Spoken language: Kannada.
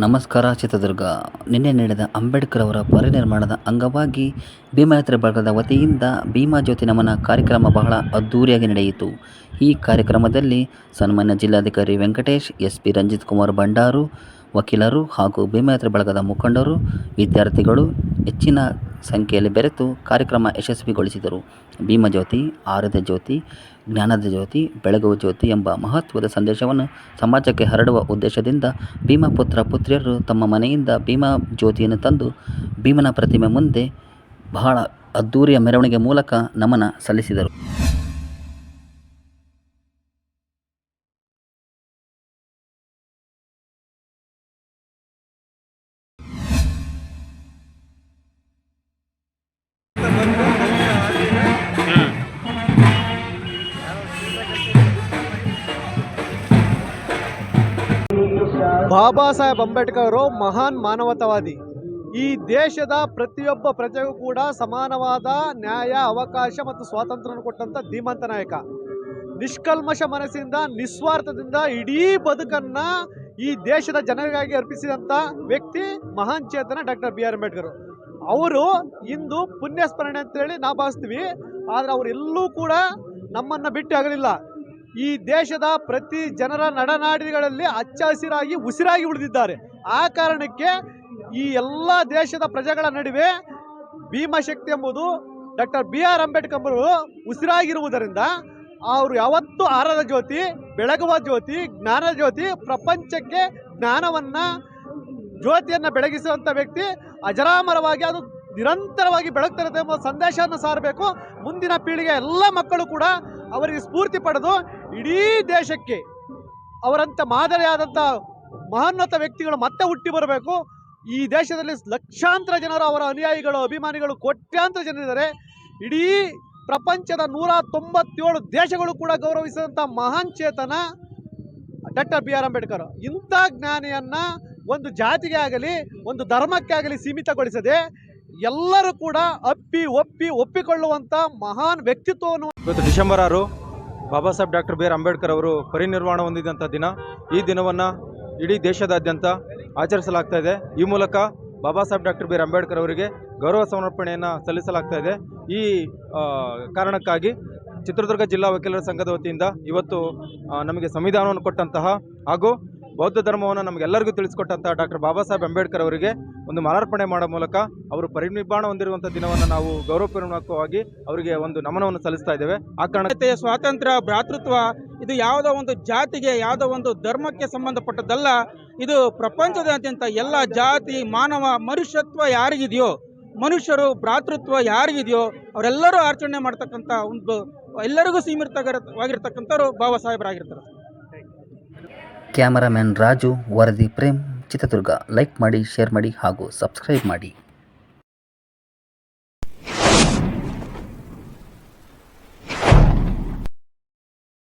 ನಮಸ್ಕಾರ ಚಿತ್ರದುರ್ಗ. ನಿನ್ನೆ ನಡೆದ ಅಂಬೇಡ್ಕರ್ ಅವರ ಪರಿನಿರ್ವಾಣದ ಅಂಗವಾಗಿ ಭೀಮಯಾತ್ರೆ ಬಳಗದ ವತಿಯಿಂದ ಭೀಮಾ ಜ್ಯೋತಿ ನಮನ ಕಾರ್ಯಕ್ರಮ ಬಹಳ ಅದ್ಧೂರಿಯಾಗಿ ನಡೆಯಿತು. ಈ ಕಾರ್ಯಕ್ರಮದಲ್ಲಿ ಸನ್ಮಾನ್ಯ ಜಿಲ್ಲಾಧಿಕಾರಿ ವೆಂಕಟೇಶ್, ಎಸ್ಪಿ ರಂಜಿತ್ ಕುಮಾರ್ ಭಂಡಾರು, ವಕೀಲರು ಹಾಗೂ ಭೀಮಯಾತ್ರೆ ಬಳಗದ ಮುಖಂಡರು, ವಿದ್ಯಾರ್ಥಿಗಳು ಹೆಚ್ಚಿನ ಸಂಖ್ಯೆಯಲ್ಲಿ ಬೆರೆತು ಕಾರ್ಯಕ್ರಮ ಯಶಸ್ವಿಗೊಳಿಸಿದರು. ಭೀಮ ಜ್ಯೋತಿ, ಆರದ ಜ್ಯೋತಿ, ಜ್ಞಾನದ ಜ್ಯೋತಿ, ಬೆಳಗುವ ಜ್ಯೋತಿ ಎಂಬ ಮಹತ್ವದ ಸಂದೇಶವನ್ನು ಸಮಾಜಕ್ಕೆ ಹರಡುವ ಉದ್ದೇಶದಿಂದ ಭೀಮ ಪುತ್ರ ಪುತ್ರಿಯರು ತಮ್ಮ ಮನೆಯಿಂದ ಭೀಮ ಜ್ಯೋತಿಯನ್ನು ತಂದು ಭೀಮನ ಪ್ರತಿಮೆ ಮುಂದೆ ಬಹಳ ಅದ್ಧೂರಿಯ ಮೆರವಣಿಗೆ ಮೂಲಕ ನಮನ ಸಲ್ಲಿಸಿದರು. ಬಾಬಾ ಸಾಹೇಬ್ ಅಂಬೇಡ್ಕರ್ ಅವರು ಮಹಾನ್ ಮಾನವತಾವಾದಿ. ಈ ದೇಶದ ಪ್ರತಿಯೊಬ್ಬ ಪ್ರಜೆಗೂ ಕೂಡ ಸಮಾನವಾದ ನ್ಯಾಯ, ಅವಕಾಶ ಮತ್ತು ಸ್ವಾತಂತ್ರ್ಯವನ್ನು ಕೊಟ್ಟಂಥ ಧೀಮಂತ ನಾಯಕ. ನಿಷ್ಕಲ್ಮಶ ಮನಸ್ಸಿಂದ, ನಿಸ್ವಾರ್ಥದಿಂದ ಇಡೀ ಬದುಕನ್ನ ಈ ದೇಶದ ಜನರಿಗಾಗಿ ಅರ್ಪಿಸಿದಂಥ ವ್ಯಕ್ತಿ ಮಹಾನ್ ಚೇತನ ಡಾಕ್ಟರ್ ಬಿ ಆರ್ ಅಂಬೇಡ್ಕರ್. ಅವರು ಇಂದು ಪುಣ್ಯಸ್ಮರಣೆ ಅಂತೇಳಿ ನಾವು ಭಾವಿಸ್ತೀವಿ. ಆದರೆ ಅವರೆಲ್ಲೂ ಕೂಡ ನಮ್ಮನ್ನು ಬಿಟ್ಟು ಆಗಲಿಲ್ಲ. ಈ ದೇಶದ ಪ್ರತಿ ಜನರ ನಡನಾಡಿಗಳಲ್ಲಿ ಹಚ್ಚ ಹಸಿರಾಗಿ ಉಸಿರಾಗಿ ಉಳಿದಿದ್ದಾರೆ. ಆ ಕಾರಣಕ್ಕೆ ಈ ಎಲ್ಲ ದೇಶದ ಪ್ರಜೆಗಳ ನಡುವೆ ಭೀಮಶಕ್ತಿ ಎಂಬುದು ಡಾಕ್ಟರ್ ಬಿ ಆರ್ ಅಂಬೇಡ್ಕರ್ ಅವರು ಉಸಿರಾಗಿರುವುದರಿಂದ ಅವರು ಯಾವತ್ತೂ ಆರದ ಜ್ಯೋತಿ, ಬೆಳಗುವ ಜ್ಯೋತಿ, ಜ್ಞಾನ ಜ್ಯೋತಿ, ಪ್ರಪಂಚಕ್ಕೆ ಜ್ಯೋತಿಯನ್ನು ಬೆಳಗಿಸುವಂಥ ವ್ಯಕ್ತಿ. ಅಜರಾಮರವಾಗಿ ಅದು ನಿರಂತರವಾಗಿ ಬೆಳಗ್ತಿರುತ್ತೆ ಎಂಬ ಸಂದೇಶವನ್ನು ಸಾರಬೇಕು. ಮುಂದಿನ ಪೀಳಿಗೆ ಎಲ್ಲ ಮಕ್ಕಳು ಕೂಡ ಅವರಿಗೆ ಸ್ಫೂರ್ತಿ ಪಡೆದು ಇಡೀ ದೇಶಕ್ಕೆ ಅವರಂಥ ಮಾದರಿಯಾದಂಥ ಮಹೋನ್ನತ ವ್ಯಕ್ತಿಗಳು ಮತ್ತೆ ಹುಟ್ಟಿ ಬರಬೇಕು. ಈ ದೇಶದಲ್ಲಿ ಲಕ್ಷಾಂತರ ಜನರು ಅವರ ಅನುಯಾಯಿಗಳು, ಅಭಿಮಾನಿಗಳು, ಕೋಟ್ಯಾಂತರ ಜನರಿದ್ದಾರೆ. ಇಡೀ ಪ್ರಪಂಚದ 197 ದೇಶಗಳು ಕೂಡ ಗೌರವಿಸಿದಂಥ ಮಹಾನ್ ಚೇತನ ಡಾಕ್ಟರ್ ಬಿ ಆರ್ ಅಂಬೇಡ್ಕರ್. ಇಂಥ ಜ್ಞಾನಿಯನ್ನು ಒಂದು ಜಾತಿಗೆ ಆಗಲಿ, ಒಂದು ಧರ್ಮಕ್ಕೆ ಆಗಲಿ ಸೀಮಿತಗೊಳಿಸದೆ ಎಲ್ಲರೂ ಕೂಡ ಒಪ್ಪಿಕೊಳ್ಳುವಂಥ ಮಹಾನ್ ವ್ಯಕ್ತಿತ್ವವನ್ನು. ಇವತ್ತು December 6 Baba Saheb doctor B R Ambedkar ಅವರು ಪರಿನಿರ್ವಾಣ ಹೊಂದಿದಂಥ ದಿನ. ಈ ದಿನವನ್ನು ಇಡೀ ದೇಶದಾದ್ಯಂತ ಆಚರಿಸಲಾಗ್ತಾ ಇದೆ. ಈ ಮೂಲಕ Baba Saheb doctor B R Ambedkar ಅವರಿಗೆ ಗೌರವ ಸಮರ್ಪಣೆಯನ್ನು ಸಲ್ಲಿಸಲಾಗ್ತಾ ಇದೆ. ಈ ಕಾರಣಕ್ಕಾಗಿ ಚಿತ್ರದುರ್ಗ ಜಿಲ್ಲಾ ವಕೀಲರ ಸಂಘದ ವತಿಯಿಂದ ಇವತ್ತು ನಮಗೆ ಸಂವಿಧಾನವನ್ನು ಕೊಟ್ಟಂತಹ ಹಾಗೂ ಬೌದ್ಧ ಧರ್ಮವನ್ನು ನಮಗೆಲ್ಲರಿಗೂ ತಿಳಿಸಿಕೊಟ್ಟಂತಹ ಡಾಕ್ಟರ್ ಬಾಬಾ ಸಾಹೇಬ್ ಅಂಬೇಡ್ಕರ್ ಅವರಿಗೆ ಒಂದು ಮಾಲಾರ್ಪಣೆ ಮಾಡೋ ಮೂಲಕ ಅವರು ಪರಿನಿರ್ವಾಣ ಹೊಂದಿರುವಂಥ ದಿನವನ್ನು ನಾವು ಗೌರವಪೂರ್ವಕವಾಗಿ ಅವರಿಗೆ ಒಂದು ನಮನವನ್ನು ಸಲ್ಲಿಸ್ತಾ ಇದ್ದೇವೆ. ಆ ಕಾರಣಕ್ಕೆ ಸ್ವಾತಂತ್ರ್ಯ, ಭ್ರಾತೃತ್ವ ಇದು ಯಾವುದೋ ಒಂದು ಜಾತಿಗೆ, ಯಾವುದೋ ಒಂದು ಧರ್ಮಕ್ಕೆ ಸಂಬಂಧಪಟ್ಟದ್ದಲ್ಲ. ಇದು ಪ್ರಪಂಚದಾದ್ಯಂತ ಎಲ್ಲ ಜಾತಿ, ಮಾನವ, ಮನುಷ್ಯತ್ವ ಯಾರಿಗಿದೆಯೋ, ಮನುಷ್ಯರು ಭ್ರಾತೃತ್ವ ಯಾರಿಗಿದೆಯೋ ಅವರೆಲ್ಲರೂ ಆಚರಣೆ ಮಾಡ್ತಕ್ಕಂಥ ಒಂದು ಎಲ್ಲರಿಗೂ ಸೀಮಿತವಾಗಿರ್ತಕ್ಕಂಥವ್ರು ಬಾಬಾ ಸಾಹೇಬರಾಗಿರ್ತಾರೆ. ಕ್ಯಾಮರಾಮ್ಯಾನ್ ರಾಜು, ವರದಿ ಪ್ರೇಮ್, ಚಿತ್ರದುರ್ಗ. ಲೈಕ್ ಮಾಡಿ, ಶೇರ್ ಮಾಡಿ ಹಾಗೂ ಸಬ್ಸ್ಕ್ರೈಬ್ ಮಾಡಿ.